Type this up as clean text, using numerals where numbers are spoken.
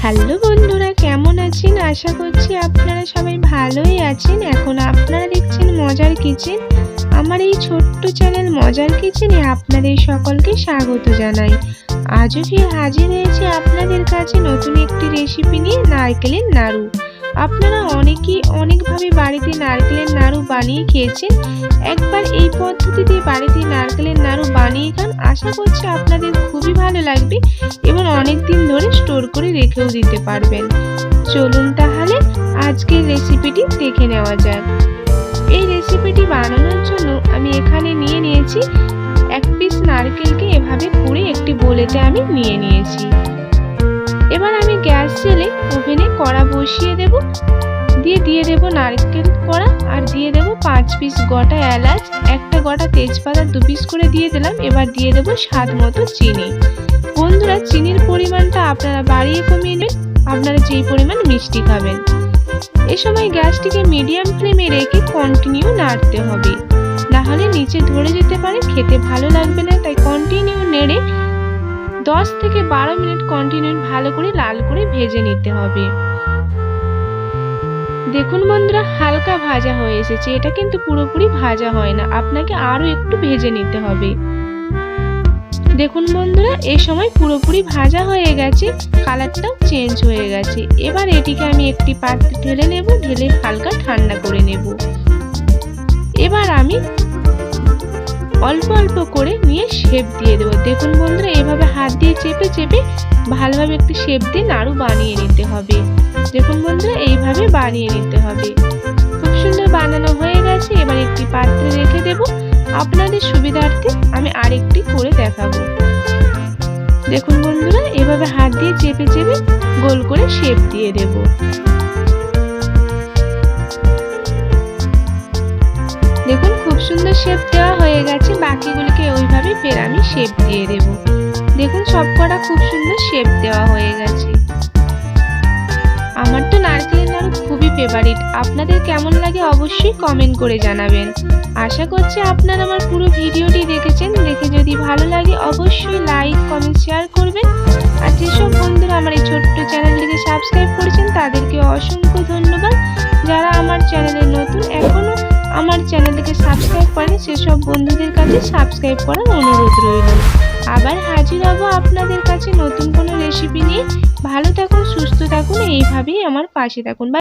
Hello বন্ধুরা, কেমন আছেন? আশা করছি আপনারা সবাই ভালোই আছেন। এখন আপনারা দেখছেন মজার কিচেন। আমার এই ছোট্ট চ্যানেল মজার কিচেনে আপনাদের সকলকে স্বাগত জানাই। আজও ফির হাজির হয়েছে আপনাদের কাছে নতুন একটি রেসিপি নিয়ে, নারকেলের নাড়ু। আপনারা অনেকেই অনেকভাবে বাড়িতে নারকেলের নাড়ু বানিয়ে খেয়েছেন। একবার এই পদ্ধতিতে বাড়িতে নারকেলের নাড়ু বানিয়ে খান, আশা করছি আপনাদের খুবই ভালো লাগবে এবং অনেক দিন ধরে স্টোর করে রেখেও দিতে পারবেন। চলুন তাহলে আজকের রেসিপিটি দেখে নেওয়া যাক। এই রেসিপিটি বানানোর জন্য আমি এখানে নিয়ে নিয়েছি এক পিস নারকেলকে এভাবে কুড়ে একটি বোলেতে আমি নিয়ে নিয়েছি। এবার আমি গ্যাস জেলে ওভেনে কড়া বসিয়ে দেব, দিয়ে দেব নারকেল কড়া, আর দিয়ে দেব 5 পিস গোটা এলাচ, একটা গোটা তেজপাতা 2 পিস করে দিয়ে দিলাম। এবার দিয়ে দেব স্বাদ মতো চিনি। বন্ধুরা, চিনির পরিমাণটা আপনারা বাড়িয়ে কমিয়ে নেবেন আপনারা যেই পরিমাণ মিষ্টি খাবেন। এ সময় গ্যাসটিকে মিডিয়াম ফ্লেমে রেখে কন্টিনিউ নাড়তে হবে, না হলে নিচে ধরে যেতে পারে, খেতে ভালো লাগবে না। তাই কন্টিনিউ নেড়ে 10 থেকে 12 মিনিট কন্টিনিউ ভালো করে লাল করে ভেজে নিতে হবে। দেখুন বন্ধুরা, হালকা ভাজা হয়ে এসেছে। এটা কিন্তু পুরোপুরি ভাজা হয় না, আপনাকে আরো একটু ভেজে নিতে হবে। দেখুন বন্ধুরা, এই সময় পুরোপুরি ভাজা হয়ে গেছে, কালারটাও চেঞ্জ হয়ে গেছে। এবার এটিকে আমি একটি পাত্রে ঢেলে নেব, ঢেলে হালকা ঠান্ডা করে নেব। এবার আমি অল্প অল্প করে নিয়ে শেপ দিয়ে দেবো। দেখুন বন্ধুরা, এইভাবে হাত দিয়ে চেপে চেপে ভালোভাবে একটি শেপ দিয়ে নাড়ু বানিয়ে নিতে হবে। দেখুন বন্ধুরা, এইভাবে বানিয়ে নিতে হবে। খুব সুন্দর বানানো হয়ে গেছে। এবার একটি পাত্রে রেখে দেব। আপনাদের সুবিধার্থে আমি আরেকটি করে দেখাবো। দেখুন বন্ধুরা, এভাবে হাত দিয়ে চেপে চেপে গোল করে শেপ দিয়ে দেব। দেখুন, খুব সুন্দর শেপ দেওয়া হয়ে গেছে। বাকিগুলিকে ওইভাবে ফের আমি শেপ দিয়ে দেব। দেখুন, সবকটা খুব সুন্দর শেপ দেওয়া হয়ে গেছে। আমার তো নারকেলের নাড়ু খুবই ফেভারিট। আপনাদের কেমন লাগে অবশ্যই কমেন্ট করে জানাবেন। আশা করছি আপনারা আমার পুরো ভিডিওটি দেখেছেন। দেখে যদি ভালো লাগে অবশ্যই লাইক, কমেন্ট, শেয়ার করবেন। আর যেসব বন্ধুরা আমার এই ছোট্ট চ্যানেলটিকে সাবস্ক্রাইব করেছেন তাদেরকে অসংখ্য ধন্যবাদ। যারা আমার চ্যানেলে নতুন এখনো আমার চ্যানেলটিকে সাবস্ক্রাইব করেন সেসব বন্ধুদের কাছে সাবস্ক্রাইব করার অনুরোধ রইল। আবার হাজির হব আপনাদের কাছে নতুন কোনো রেসিপি নিয়ে। ভালো থাকুন, সুস্থ থাকুন, এইভাবেই আমার পাশে থাকুন।